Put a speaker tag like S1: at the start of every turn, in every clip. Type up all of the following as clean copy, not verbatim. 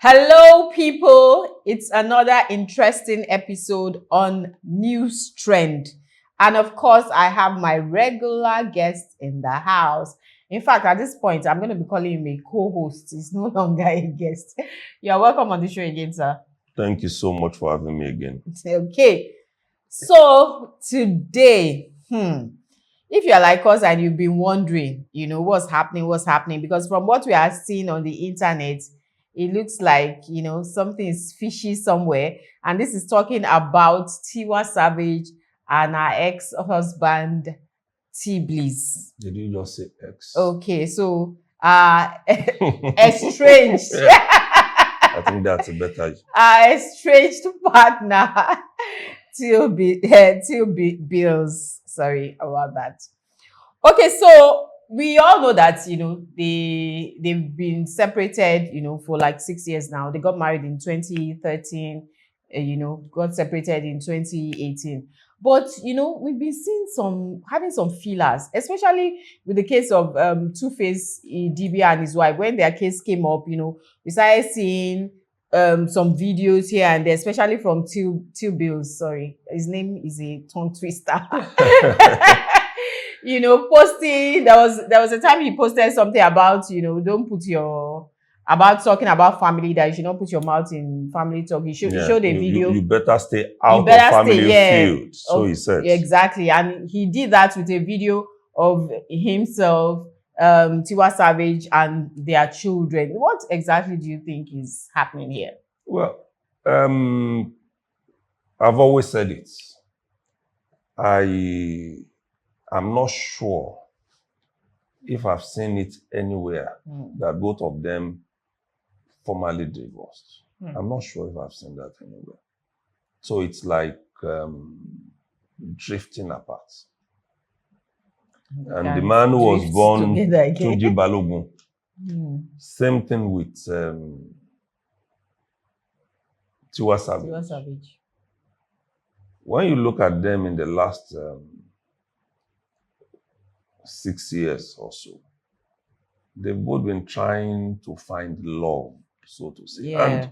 S1: Hello, people. It's another interesting episode on News Trend. And of course, I have my regular guest in the house. In fact, at this point, I'm going to be calling him a co-host. He's no longer a guest. You're welcome on the show again, sir.
S2: Thank you so much for having me again.
S1: Okay. So today, if you're like us and you've been wondering, what's happening, because from what we are seeing on the internet, it looks like, something is fishy somewhere. And this is talking about Tiwa Savage and her ex-husband, Teebillz.
S2: Did you just say X?
S1: Okay, so estranged.
S2: I think that's a better.
S1: Estranged partner, Teebillz. Sorry about that. Okay, so we all know that they've been separated for like 6 years now. They got married in 2013, got separated in 2018. But we've been seeing having some feelers, especially with the case of Two-Face DB and his wife. When their case came up, we started seeing some videos here and there, especially from Teebillz. Sorry, his name is a tongue twister. Posting. There was a time he posted something about don't put your talking about family, that you should not put your mouth in family talk. He showed a video.
S2: You better stay out of family field. So he said.
S1: Exactly, and he did that with a video of himself, Tiwa Savage, and their children. What exactly do you think is happening here?
S2: Well, I've always said it. I'm not sure if I've seen it anywhere that both of them formally divorced. I'm not sure if I've seen that anywhere. So it's like drifting apart. And the man who was born, Tunji Balogun, same thing with Tiwa Savage. When you look at them in the last 6 years or so, they've both been trying to find love, so to say.
S1: Yeah.
S2: And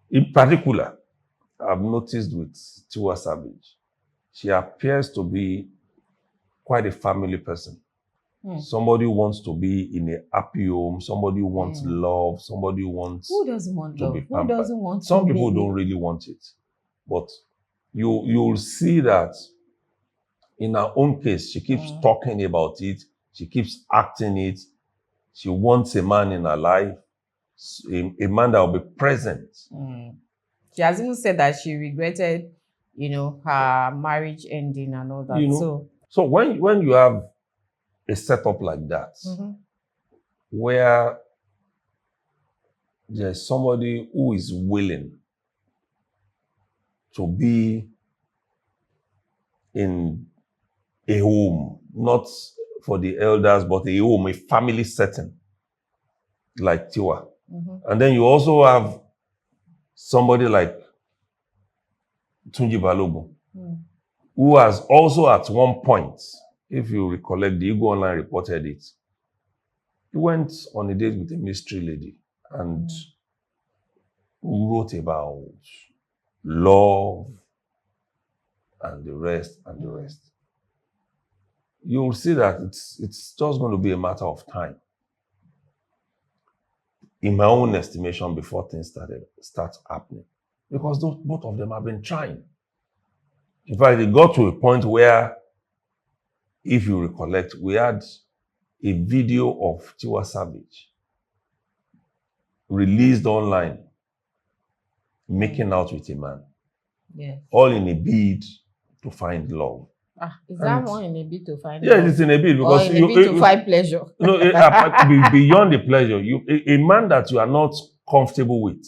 S2: in particular, I've noticed with Tiwa Savage, she appears to be quite a family person. Somebody who wants to be in a happy home, somebody who wants love, somebody who wants
S1: Who doesn't want
S2: to
S1: love?
S2: be pampered.
S1: Who doesn't want
S2: Some
S1: to
S2: people
S1: be...
S2: don't really want it. But you'll see that in her own case, she keeps talking about it. She keeps acting it. She wants a man in her life, a man that will be present.
S1: She has even said that she regretted, her marriage ending and all that.
S2: So when you have a setup like that, where there's somebody who is willing to be in a home, not for the elders, but a home, a family setting, like Tiwa. And then you also have somebody like Tunji Balogun, who has also at one point, if you recollect, the Eagle Online reported it, he went on a date with a mystery lady and wrote about love and the rest and the rest. You'll see that it's just going to be a matter of time, in my own estimation, before things start happening. Because both of them have been trying. In fact, it got to a point where, if you recollect, we had a video of Tiwa Savage released online, making out with a man.
S1: Yes.
S2: All in a bid to find love.
S1: Is that one in a bid to find
S2: love?
S1: Yes,
S2: it's in a bid because
S1: or in a bid to find pleasure.
S2: No, beyond the pleasure, a man that you are not comfortable with.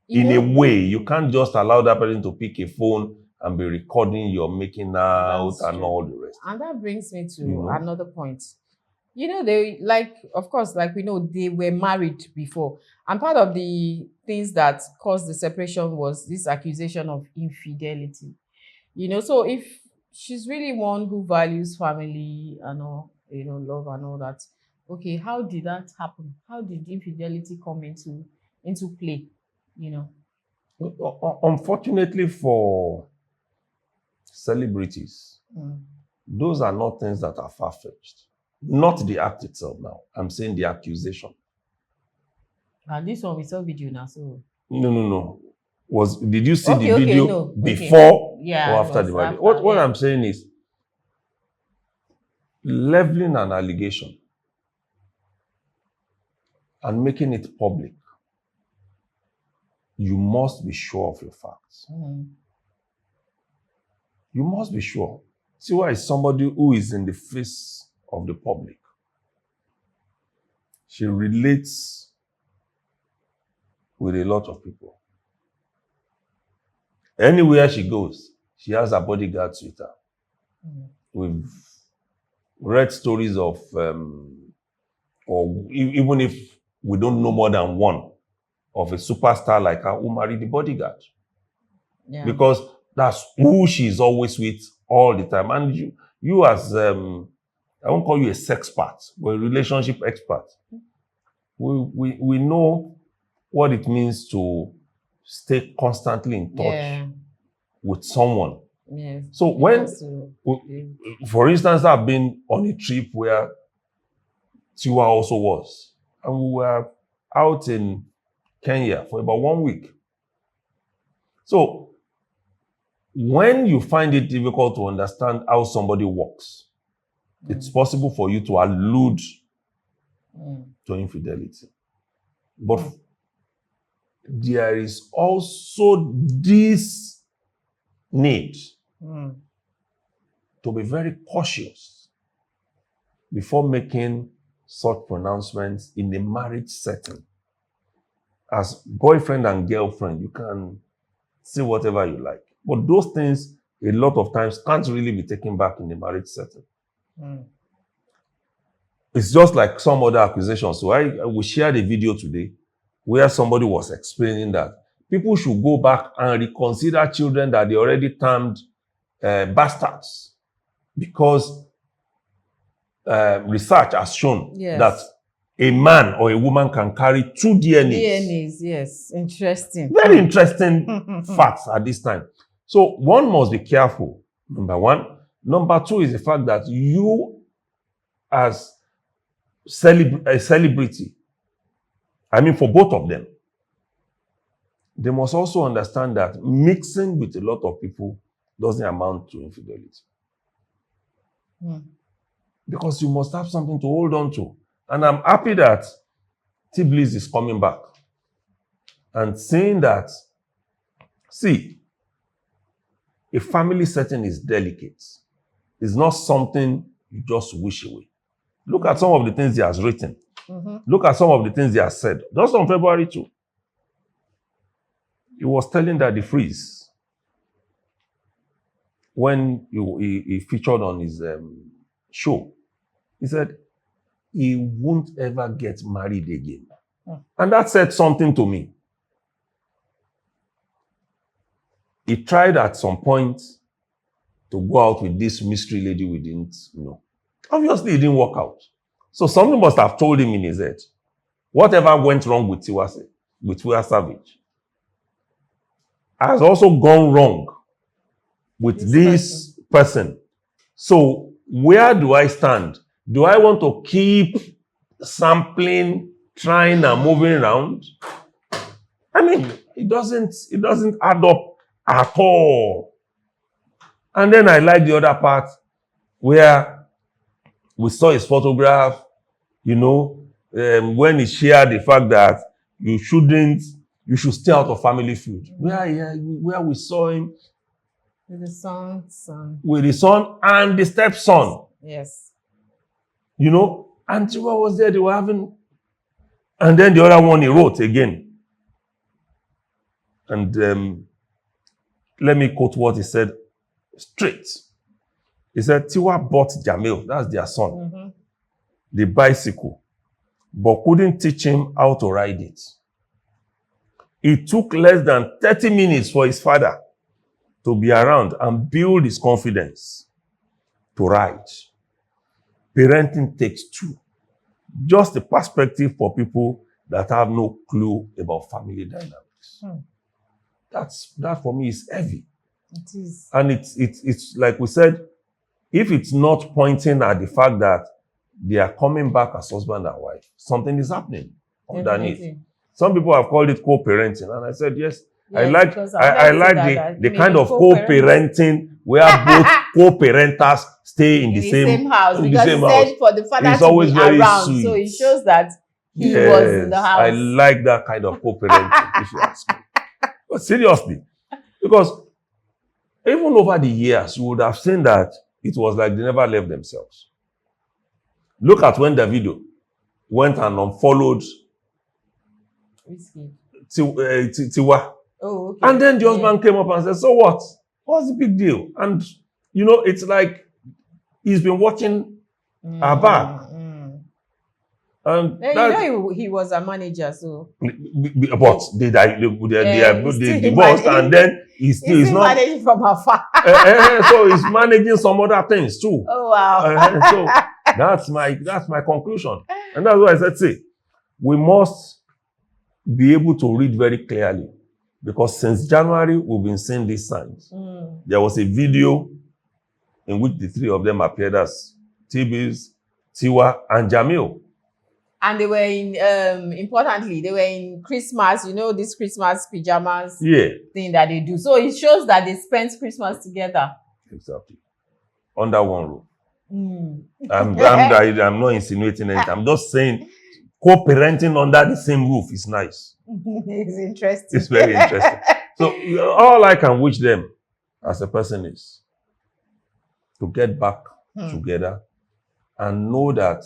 S2: In a way, you can't just allow that person to pick a phone and be recording your making out and all the rest.
S1: And that brings me to another point. They of course, we know, they were married before. And part of the things that caused the separation was this accusation of infidelity. So if she's really one who values family and all, love and all that, Okay, how did that happen? How did infidelity come into play? You know.
S2: Unfortunately for celebrities,
S1: Mm.
S2: those are not things that are far-fetched. Not the act itself now. I'm saying the accusation.
S1: And this one we saw video now, so
S2: No. Did you see the
S1: okay,
S2: video
S1: no, okay.
S2: before
S1: Yeah,
S2: or
S1: it
S2: after the
S1: was
S2: video?
S1: after,
S2: What
S1: yeah.
S2: I'm saying is leveling an allegation and making it public. You must be sure of your facts. You must be sure. Tiwa is somebody who is in the face of the public. She relates with a lot of people. Anywhere she goes, she has her bodyguards with her. We've read stories of, or even if we don't know more than one, of a superstar like her who married the bodyguard.
S1: Yeah.
S2: Because that's who she's always with all the time. And you as, I won't call you a sexpert, but a relationship expert. We know what it means to stay constantly in touch with someone.
S1: Yes.
S2: So when, for instance, I've been on a trip where Tiwa also was, and we were out in Kenya for about 1 week. So when you find it difficult to understand how somebody works, it's possible for you to allude to infidelity. But there is also this need to be very cautious before making such pronouncements in a marriage setting. As boyfriend and girlfriend, you can say whatever you like. But those things, a lot of times, can't really be taken back in the marriage setting. It's just like some other accusations. So we shared a video today where somebody was explaining that people should go back and reconsider children that they already termed bastards, because research has shown that a man or a woman can carry 2 DNAs.
S1: DNAs, yes. Interesting.
S2: Very interesting facts at this time. So one must be careful, number one. Number two is the fact that you, as a celebrity, I mean for both of them, they must also understand that mixing with a lot of people doesn't amount to infidelity. Because you must have something to hold on to. And I'm happy that Teebillz is coming back and saying that, see, a family setting is delicate. It's not something you just wish away. Look at some of the things he has written. Look at some of the things he has said. Just on February 2, he was telling Daddy Freeze, when he featured on his show, he said he won't ever get married again. And that said something to me. He tried at some point to go out with this mystery lady we didn't know. Obviously, it didn't work out. So something must have told him in his head. Whatever went wrong with Tiwa Savage has also gone wrong with this person. So where do I stand? Do I want to keep sampling, trying and moving around? I mean, it doesn't add up at all. And then I like the other part where we saw his photograph, when he shared the fact that you should stay out of family feud. Where we saw him
S1: with the son.
S2: With the son and the stepson.
S1: Yes.
S2: And Tiwa was there, they were having, and then the other one he wrote again. And let me quote what he said straight. He said, Tiwa bought Jamil, that's their son, the bicycle, but couldn't teach him how to ride it. It took less than 30 minutes for his father to be around and build his confidence to ride. Parenting takes two. just a perspective for people that have no clue about family dynamics. That for me is heavy.
S1: It is.
S2: And it's like we said, if it's not pointing at the fact that they are coming back as husband and wife, something is happening underneath.
S1: Definitely.
S2: Some people have called it co-parenting, and I said yes. I
S1: Yes,
S2: like
S1: because
S2: I like the kind of co-parenting where both co-parenters stay in the same
S1: house.
S2: in the
S1: Because
S2: same
S1: he
S2: house.
S1: said for the father
S2: It's
S1: to
S2: always
S1: be
S2: very
S1: around,
S2: sweet.
S1: so it shows that he
S2: Yes,
S1: was in the house.
S2: I like that kind of co-parenting, if you ask me. But seriously, because even over the years, you would have seen that it was like they never left themselves. Look at when Davido went and unfollowed Tiwa.
S1: Oh, okay.
S2: And then the husband came up and said, so what? What's the big deal? And, it's like he's been watching her back. And
S1: he was a manager, so.
S2: But they divorced, and then he's not
S1: managing from afar.
S2: So he's managing some other things too.
S1: Oh wow!
S2: So that's my conclusion, and that's why I said, see, we must be able to read very clearly, because since January we've been seeing these signs. There was a video in which the three of them appeared as Teebillz, Tiwa, and Jamil.
S1: And they were importantly, they were in Christmas, this Christmas pajamas thing that they do. So it shows that they spent Christmas together.
S2: Exactly. Under one roof. I'm not insinuating anything. I'm just saying co-parenting under the same roof is nice.
S1: It's interesting.
S2: It's very interesting. So all I can wish them as a person is to get back together and know that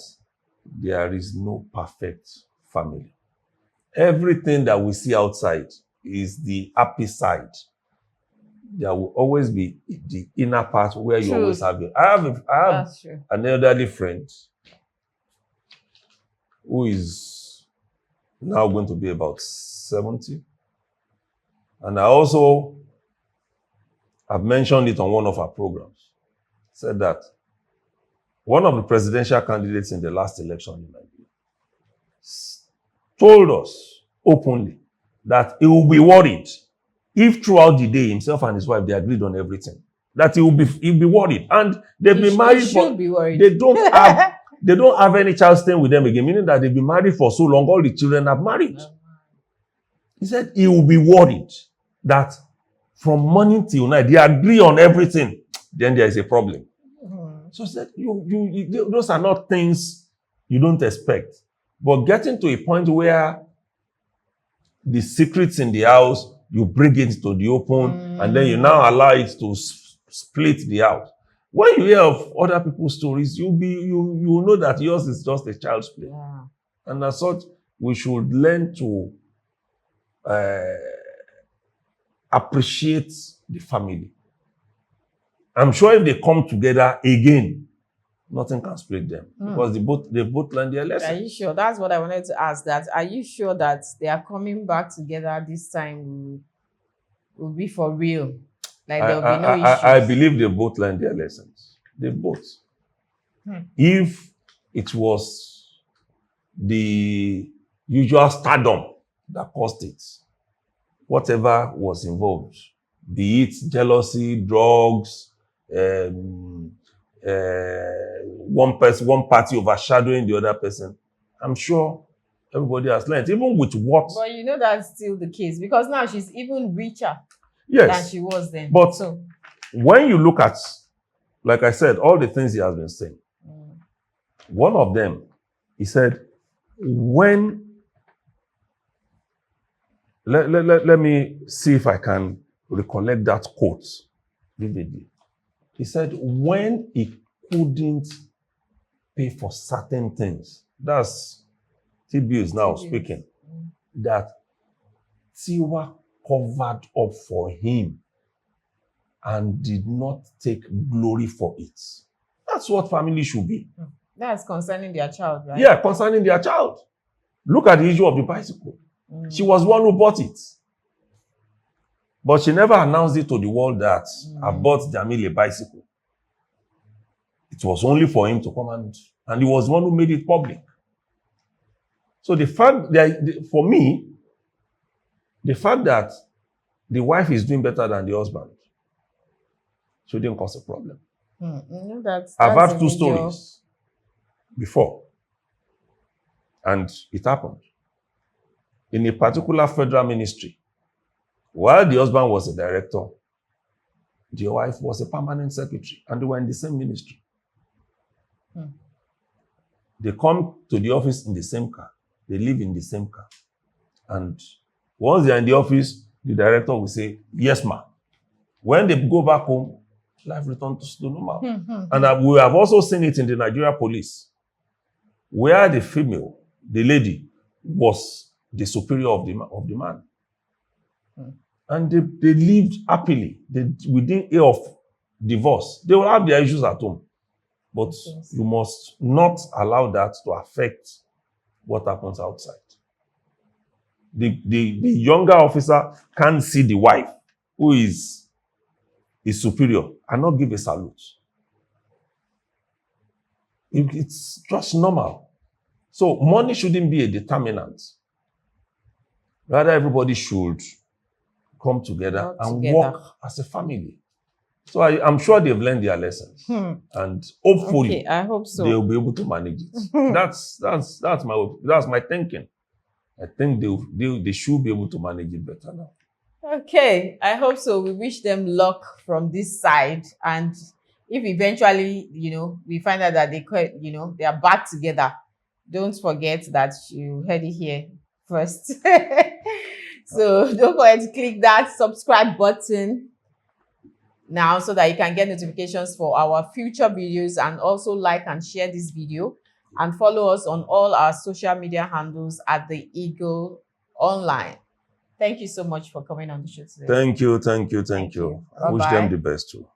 S2: there is no perfect family. Everything that we see outside is the happy side. There will always be the inner part where you always have it. I have an elderly friend who is now going to be about 70. And I also have mentioned it on one of our programs. Said that one of the presidential candidates in the last election in Nigeria told us openly that he will be worried if throughout the day himself and his wife they agreed on everything. That he'll be worried. And they've been married they don't have any child staying with them again, meaning that they've been married for so long, all the children have married. He said he will be worried that from morning till night they agree on everything, then there is a problem. So I said, those are not things you don't expect. But getting to a point where the secrets in the house, you bring it to the open, and then you now allow it to split the house. When you hear of other people's stories, you will know that yours is just a child's play. Yeah. And as such, we should learn to appreciate the family. I'm sure if they come together again, nothing can split them because they both learned their lesson.
S1: Are you sure? That's what I wanted to ask. That are you sure that they are coming back together this time? Will be for real? Like there will be no issues.
S2: I believe they both learned their lessons. They both. If it was the usual stardom that caused it, whatever was involved, be it jealousy, drugs, one party overshadowing the other person, I'm sure everybody has learned, even with what.
S1: But that's still the case because now she's even richer than she was then.
S2: But when you look at, like I said, all the things he has been saying, one of them, he said, let me see if I can recollect that quote vividly. He said, when he couldn't pay for certain things, that's Teebillz now speaking, that Tiwa covered up for him and did not take glory for it. That's what family should be.
S1: That's concerning their child, right?
S2: Yeah, concerning their child. Look at the issue of the bicycle. She was one who bought it. But she never announced it to the world that I bought Jamil a bicycle. It was only for him to come and he was the one who made it public. So the fact that, for me, the fact that the wife is doing better than the husband shouldn't cause a problem. I've had two stories before, and it happened. In a particular federal ministry, while the husband was a director, the wife was a permanent secretary, and they were in the same ministry. They come to the office in the same car. They live in the same car. And once they're in the office, the director will say, yes, ma'am. When they go back home, life returns to normal. And we have also seen it in the Nigeria police, where the female, the lady, was the superior of the man. And they lived happily. Within a year of divorce, they will have their issues at home. But you must not allow that to affect what happens outside. The younger officer can't see the wife, who is superior, and not give a salute. It's just normal. So money shouldn't be a determinant. Rather, everybody should come together work as a family. So I'm sure they've learned their lessons, and hopefully,
S1: I hope so.
S2: They'll be able to manage it. That's my thinking. I think they should be able to manage it better now.
S1: Okay, I hope so. We wish them luck from this side, and if eventually, we find out that they are back together, don't forget that you heard it here first. So don't forget to click that subscribe button now so that you can get notifications for our future videos, and also like and share this video, and follow us on all our social media handles at The Eagle Online. Thank you so much for coming on the show today.
S2: Thank you. I wish them the best too.